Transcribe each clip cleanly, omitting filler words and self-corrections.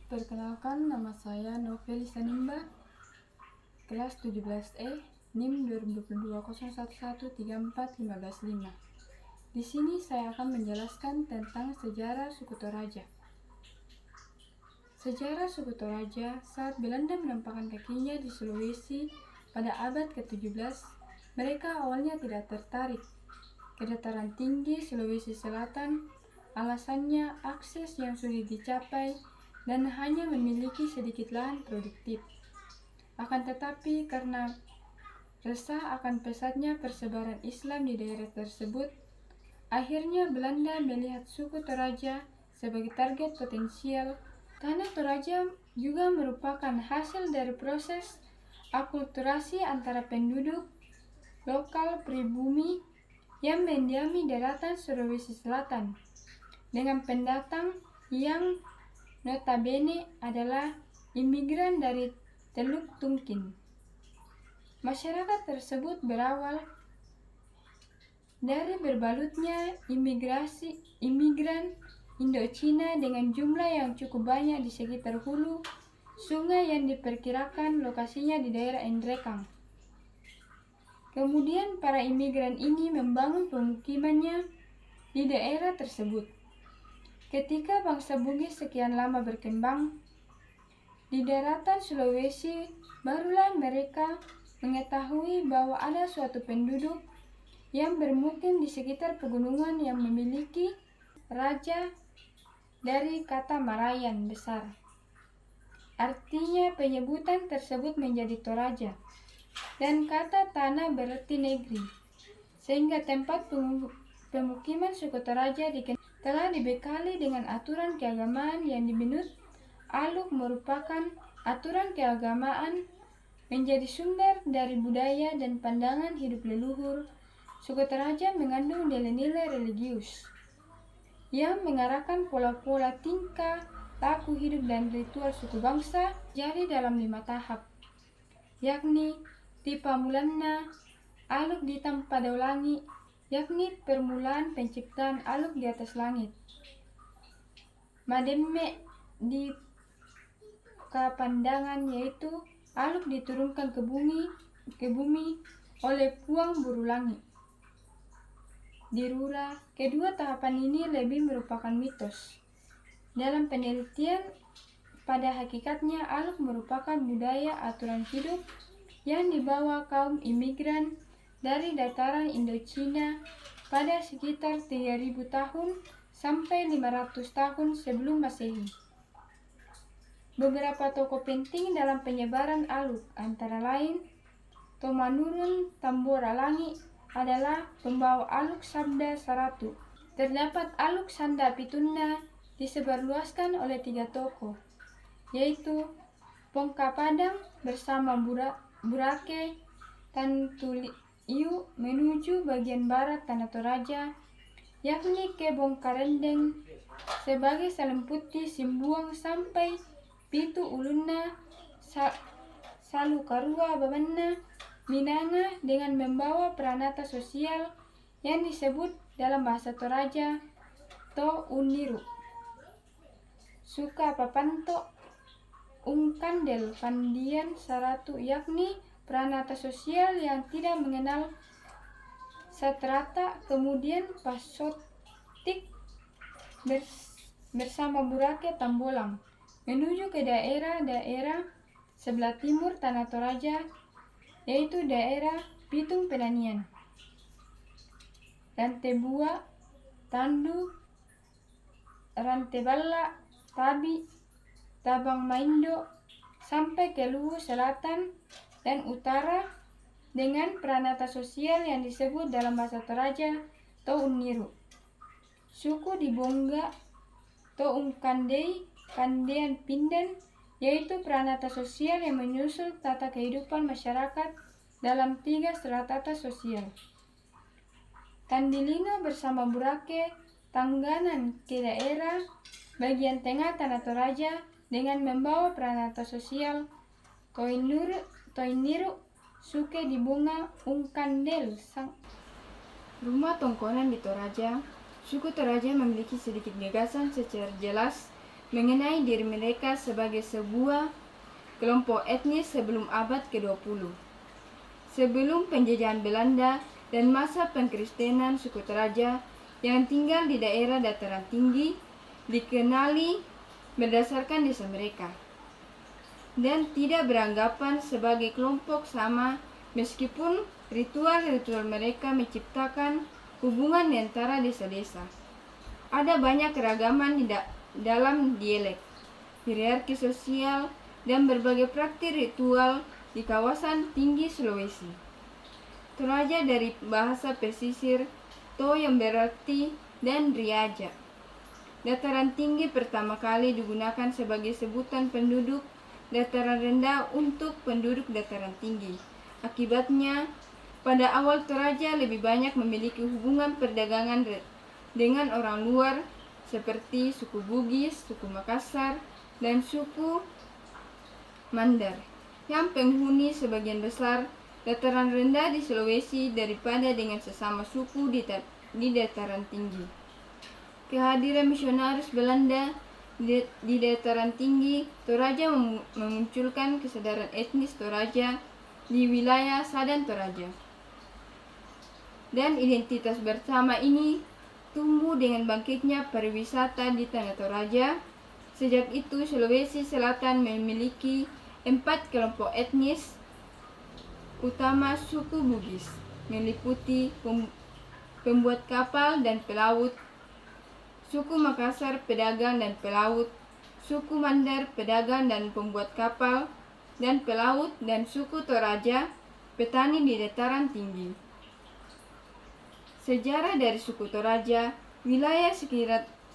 Perkenalkan, nama saya Noveli Sanimba, kelas 17E, NIM 202201134545. Di sini saya akan menjelaskan tentang sejarah suku Toraja. Sejarah suku Toraja saat Belanda menampakkan kakinya di Sulawesi pada abad ke-17, mereka awalnya tidak tertarik ke dataran tinggi Sulawesi Selatan. Alasannya akses yang sulit dicapai dan hanya memiliki sedikit lahan produktif. Akan tetapi karena resah akan pesatnya persebaran Islam di daerah tersebut, akhirnya Belanda melihat suku Toraja sebagai target potensial. Tanah Toraja juga merupakan hasil dari proses akulturasi antara penduduk lokal pribumi yang mendiami daratan Sulawesi Selatan dengan pendatang yang notabene adalah imigran dari Teluk Tungkin. Masyarakat tersebut berawal dari berbalutnya imigran Indochina dengan jumlah yang cukup banyak di sekitar hulu sungai yang diperkirakan lokasinya di daerah Endrekang. Kemudian para imigran ini membangun pemukimannya di daerah tersebut. Ketika bangsa Bugis sekian lama berkembang di daratan Sulawesi, barulah mereka mengetahui bahwa ada suatu penduduk yang bermukim di sekitar pegunungan yang memiliki raja dari kata Marayan besar. Artinya penyebutan tersebut menjadi Toraja, dan kata tanah berarti negeri, sehingga tempat pemukiman suku Toraja telah dibekali dengan aturan keagamaan yang dibenut Aluk merupakan aturan keagamaan menjadi sumber dari budaya dan pandangan hidup leluhur. Suku Toraja mengandung nilai-nilai religius yang mengarahkan pola-pola tingkah, laku hidup dan ritual suku bangsa jadi dalam 5 tahap, yakni Tipa Mulanna, Aluk di Tampadaulangi, yakni permulaan penciptaan Aluk di atas langit. Mademme di Kapandangan, yaitu Aluk diturunkan ke bumi oleh Puang Burulangi. Di Rura, kedua tahapan ini lebih merupakan mitos. Dalam penelitian, pada hakikatnya Aluk merupakan budaya aturan hidup yang dibawa kaum imigran dari dataran Indochina pada sekitar 3000 tahun sampai 500 tahun sebelum Masehi. Beberapa tokoh penting dalam penyebaran Aluk antara lain Tomanurun Tamboralangi adalah pembawa Aluk Sabda Saratu. Terdapat Aluk Sanda Pitunna disebarluaskan oleh 3 tokoh, yaitu Pongka Padang bersama Burake Tantuliu menuju bagian barat Tanah Toraja, yakni ke Bongkarendeng sebagai Salemputi Simbuang sampai Pitu Ulunna Salukarua Babanna Minanga dengan membawa peranata sosial yang disebut dalam bahasa Toraja To Uniru. Suka Papanto Ungkandel Pandian Saratu, yakni peranata sosial yang tidak mengenal satrata. Kemudian Pasotik bersama Burake Tambolang menuju ke daerah-daerah sebelah timur Tanah Toraja, yaitu daerah Pitung Penanian, Rantebua, Tandu, Ranteballa, Tabi, Tabang Maindo, sampai ke Luwu Selatan dan Utara dengan peranata sosial yang disebut dalam bahasa Toraja To Uniru. Suku di Bongga To Ungkandei Kandean Pindan, yaitu peranata sosial yang menyusul tata kehidupan masyarakat dalam 3 strata sosial. Tandilino bersama Burake Tangganan ke daerah bagian tengah Tanah Toraja dengan membawa peranata sosial Toiniru. Suke di Bunga Ungkandel sang rumah tongkonan di Toraja. Suku Toraja memiliki sedikit gagasan secara jelas mengenai diri mereka sebagai sebuah kelompok etnis sebelum abad ke-20. Sebelum penjajahan Belanda dan masa pengkristenan, suku Toraja yang tinggal di daerah dataran tinggi dikenali berdasarkan desa mereka dan tidak beranggapan sebagai kelompok sama, meskipun ritual-ritual mereka menciptakan hubungan di antara desa-desa. Ada banyak keragaman dalam dialek, hierarki sosial, dan berbagai praktik ritual di kawasan tinggi Sulawesi. Toraja dari bahasa pesisir to yang berarti dan riaja. Dataran tinggi pertama kali digunakan sebagai sebutan penduduk dataran rendah untuk penduduk dataran tinggi. Akibatnya, pada awal Toraja lebih banyak memiliki hubungan perdagangan dengan orang luar seperti suku Bugis, suku Makassar, dan suku Mandar yang penghuni sebagian besar dataran rendah di Sulawesi daripada dengan sesama suku di dataran tinggi. Kehadiran misionaris Belanda di dataran tinggi Toraja memunculkan kesadaran etnis Toraja di wilayah Sadan Toraja. Dan identitas bersama ini tumbuh dengan bangkitnya pariwisata di tanah Toraja. Sejak itu Sulawesi Selatan memiliki 4 kelompok etnis utama suku Bugis, meliputi pembuat kapal dan pelaut, suku Makassar pedagang dan pelaut, suku Mandar pedagang dan pembuat kapal dan pelaut, dan suku Toraja petani di dataran tinggi. Sejarah dari suku Toraja, wilayah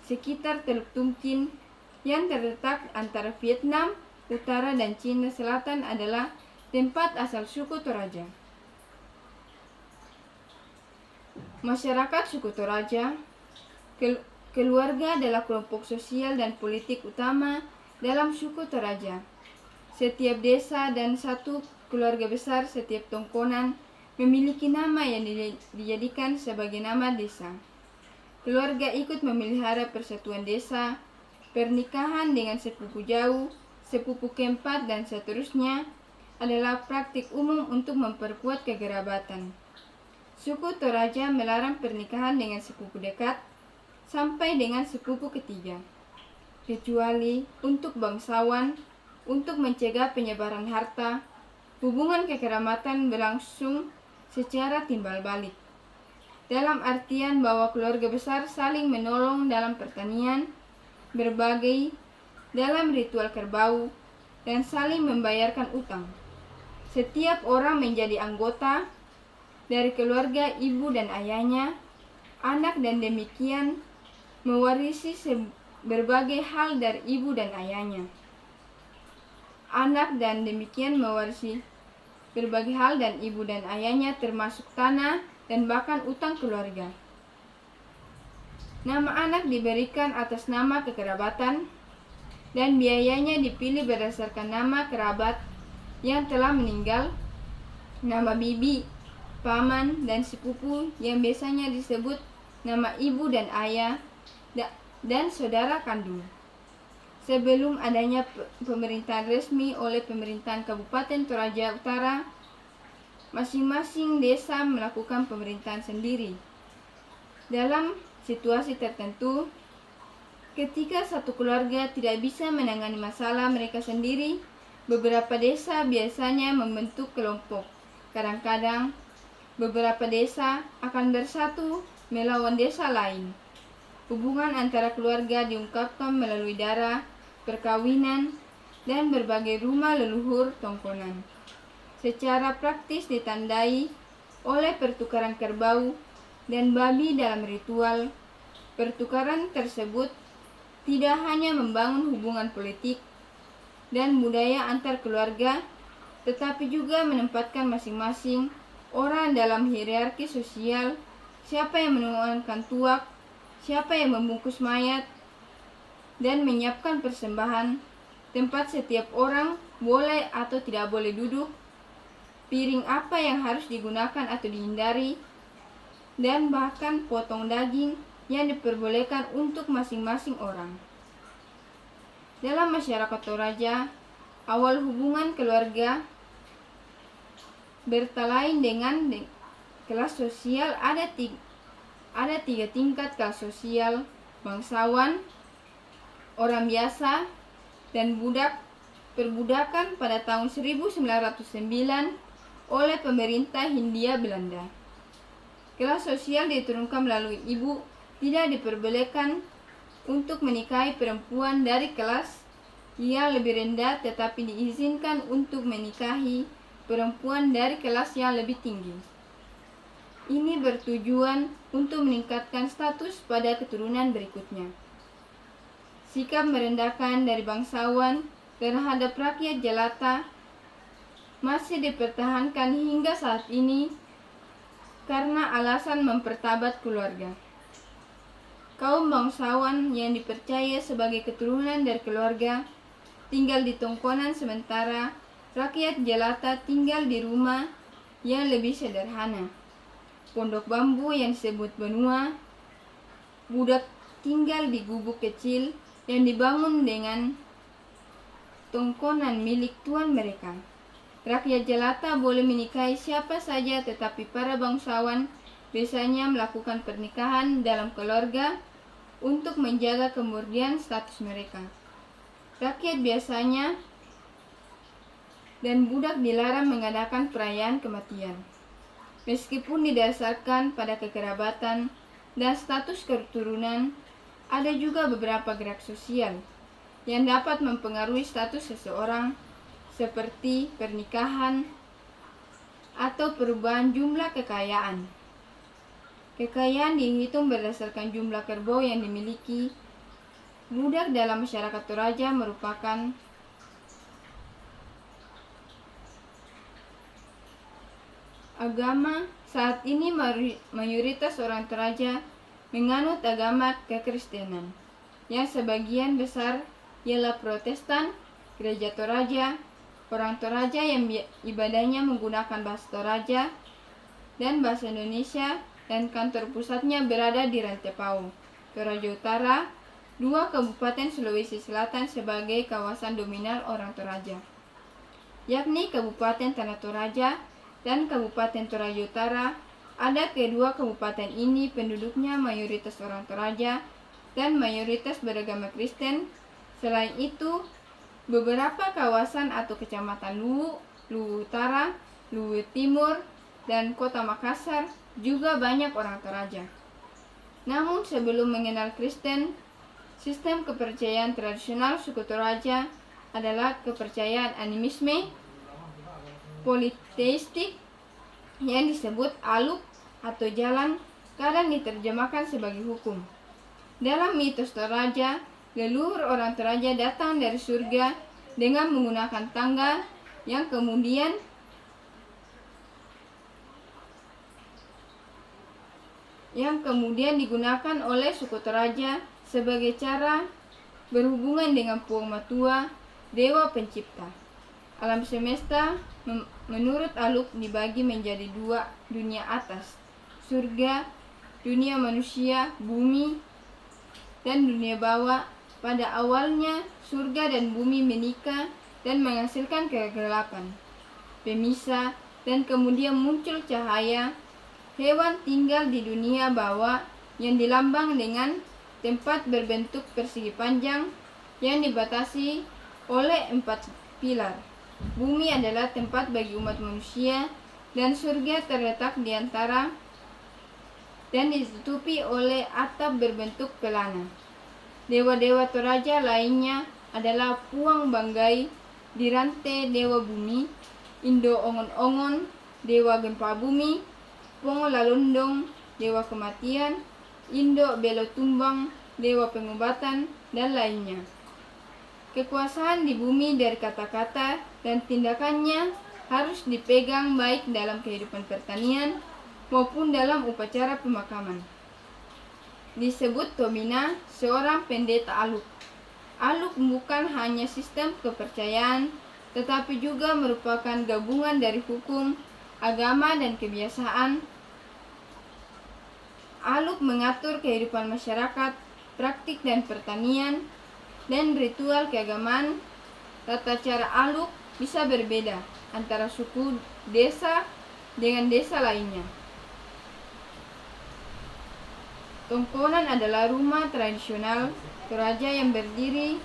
sekitar Teluk Tumkin yang terletak antara Vietnam Utara dan Cina Selatan adalah tempat asal suku Toraja. Masyarakat suku Toraja, keluarga adalah kelompok sosial dan politik utama dalam suku Toraja. Setiap desa dan satu keluarga besar, setiap tongkonan memiliki nama yang dijadikan sebagai nama desa. Keluarga ikut memelihara persatuan desa, pernikahan dengan sepupu jauh, sepupu keempat, dan seterusnya adalah praktik umum untuk memperkuat kekerabatan. Suku Toraja melarang pernikahan dengan sepupu dekat sampai dengan sepupu ketiga, kecuali untuk bangsawan. Untuk mencegah penyebaran harta, hubungan kekerabatan berlangsung secara timbal balik, dalam artian bahwa keluarga besar saling menolong dalam pertanian, berbagi dalam ritual kerbau, dan saling membayarkan utang. Setiap orang menjadi anggota dari keluarga ibu dan ayahnya, anak, dan demikian mewarisi berbagai hal dari ibu dan ayahnya. Anak dan demikian mewarisi berbagai hal dan ibu dan ayahnya, termasuk tanah dan bahkan utang keluarga. Nama anak diberikan atas nama kekerabatan dan biayanya dipilih berdasarkan nama kerabat yang telah meninggal, nama bibi, paman, dan sepupu yang biasanya disebut nama ibu dan ayah dan saudara kandung. Sebelum adanya pemerintahan resmi oleh pemerintahan Kabupaten Toraja Utara, masing-masing desa melakukan pemerintahan sendiri. Dalam situasi tertentu, ketika satu keluarga tidak bisa menangani masalah mereka sendiri, beberapa desa biasanya membentuk kelompok. Kadang-kadang, beberapa desa akan bersatu melawan desa lain. Hubungan antara keluarga diungkapkan melalui darah, perkawinan, dan berbagai rumah leluhur tongkonan. Secara praktis ditandai oleh pertukaran kerbau dan babi dalam ritual. Pertukaran tersebut tidak hanya membangun hubungan politik dan budaya antar keluarga, tetapi juga menempatkan masing-masing orang dalam hierarki sosial, siapa yang menuangkan tuak, siapa yang membungkus mayat, dan menyiapkan persembahan, tempat setiap orang boleh atau tidak boleh duduk, piring apa yang harus digunakan atau dihindari, dan bahkan potong daging yang diperbolehkan untuk masing-masing orang. Dalam masyarakat Toraja, awal hubungan keluarga bertalain dengan kelas sosial. Ada tiga tingkat kelas sosial: bangsawan, orang biasa, dan budak. Perbudakan pada tahun 1909 oleh pemerintah Hindia Belanda. Kelas sosial diturunkan melalui ibu tidak diperbolehkan untuk menikahi perempuan dari kelas yang lebih rendah, tetapi diizinkan untuk menikahi perempuan dari kelas yang lebih tinggi. Ini bertujuan untuk meningkatkan status pada keturunan berikutnya. Sikap merendahkan dari bangsawan terhadap rakyat jelata masih dipertahankan hingga saat ini karena alasan mempertabat keluarga. Kaum bangsawan yang dipercaya sebagai keturunan dari keluarga tinggal di tongkonan, sementara rakyat jelata tinggal di rumah yang lebih sederhana, pondok bambu yang disebut benua. Budak tinggal di gubuk kecil yang dibangun dengan tongkonan milik tuan mereka. Rakyat jelata boleh menikahi siapa saja, tetapi para bangsawan biasanya melakukan pernikahan dalam keluarga untuk menjaga kemurnian status mereka. Rakyat biasanya dan budak dilarang mengadakan perayaan kematian, meskipun didasarkan pada kekerabatan dan status keturunan. Ada juga beberapa gerak sosial yang dapat mempengaruhi status seseorang, seperti pernikahan atau perubahan jumlah kekayaan. Kekayaan dihitung berdasarkan jumlah kerbau yang dimiliki. Budak dalam masyarakat Toraja merupakan agama. Saat ini mayoritas orang Toraja menganut agama kekristenan, yang sebagian besar ialah Protestan. Gereja Toraja, orang Toraja yang ibadahnya menggunakan bahasa Toraja dan bahasa Indonesia, dan kantor pusatnya berada di Rantepao, Toraja Utara, 2 Kabupaten Sulawesi Selatan sebagai kawasan dominan orang Toraja, yakni Kabupaten Tanah Toraja dan Kabupaten Toraja Utara. Ada kedua kabupaten ini penduduknya mayoritas orang Toraja dan mayoritas beragama Kristen. Selain itu, beberapa kawasan atau kecamatan Luwu Utara, Luwu Timur, dan Kota Makassar juga banyak orang Toraja. Namun sebelum mengenal Kristen, sistem kepercayaan tradisional suku Toraja adalah kepercayaan animisme politeistik yang disebut aluk atau jalan, kadang diterjemahkan sebagai hukum. Dalam mitos Toraja, leluhur orang Toraja datang dari surga dengan menggunakan tangga yang kemudian digunakan oleh suku Toraja sebagai cara berhubungan dengan Puang Matua, dewa pencipta. Alam semesta menurut aluk dibagi menjadi 2 dunia atas, surga, dunia manusia, bumi, dan dunia bawah. Pada awalnya, surga dan bumi menikah dan menghasilkan kegelapan, pemisah, dan kemudian muncul cahaya. Hewan tinggal di dunia bawah yang dilambang dengan tempat berbentuk persegi panjang yang dibatasi oleh 4 pilar. Bumi adalah tempat bagi umat manusia, dan surga terletak di antara dan ditutupi oleh atap berbentuk pelana. Dewa-dewa Toraja lainnya adalah Puang Banggai, Dirante, dewa bumi, Indo Ongon-ongon, dewa gempa bumi, Pongo Lalondong, dewa kematian, Indo Belo Tumbang, dewa pengobatan, dan lainnya. Kekuasaan di bumi dari kata-kata dan tindakannya harus dipegang baik dalam kehidupan pertanian maupun dalam upacara pemakaman. Disebut Tomina, seorang pendeta aluk. Aluk bukan hanya sistem kepercayaan, tetapi juga merupakan gabungan dari hukum, agama, dan kebiasaan. Aluk mengatur kehidupan masyarakat, praktik dan pertanian. dan ritual keagamaan. Tata cara aluk bisa berbeda antara suku desa dengan desa lainnya. Tongkonan adalah rumah tradisional Toraja yang berdiri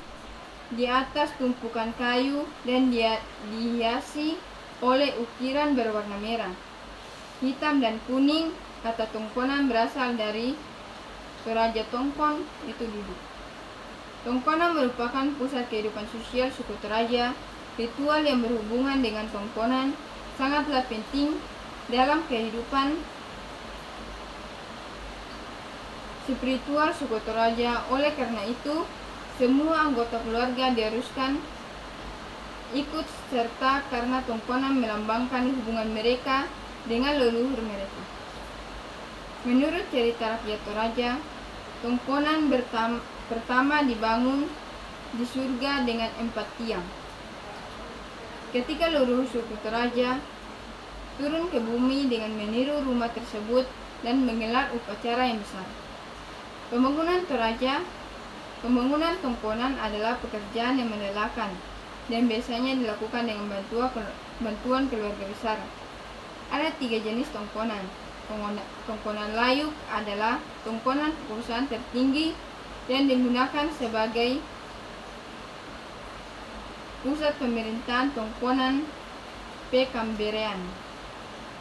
di atas tumpukan kayu dan dihiasi oleh ukiran berwarna merah, hitam, dan kuning. Kata tongkonan berasal dari Toraja tongkon, itu duduk. Tongkonan merupakan pusat kehidupan sosial suku Toraja. Ritual yang berhubungan dengan tongkonan sangatlah penting dalam kehidupan spiritual suku Toraja. Oleh karena itu, semua anggota keluarga diharuskan ikut serta karena tongkonan melambangkan hubungan mereka dengan leluhur mereka. Menurut cerita rakyat Toraja, tongkonan pertama dibangun di surga dengan 4 tiang. Ketika leluhur suku Toraja turun ke bumi dengan meniru rumah tersebut dan menggelar upacara yang besar. Pembangunan tongkonan adalah pekerjaan yang melelahkan dan biasanya dilakukan dengan bantuan keluarga besar. Ada 3 jenis tongkonan. Tongkonan layuk adalah tongkonan kekuasaan tertinggi yang digunakan sebagai pusat pemerintahan. Tongkonan Pekamberean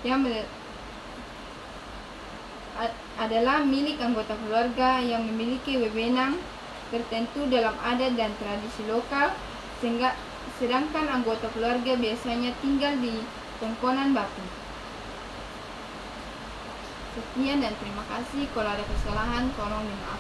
yang adalah milik anggota keluarga yang memiliki wewenang tertentu dalam adat dan tradisi lokal, sedangkan anggota keluarga biasanya tinggal di tongkonan batu. Sekian dan terima kasih. Kalau ada kesalahan tolong dimaafkan.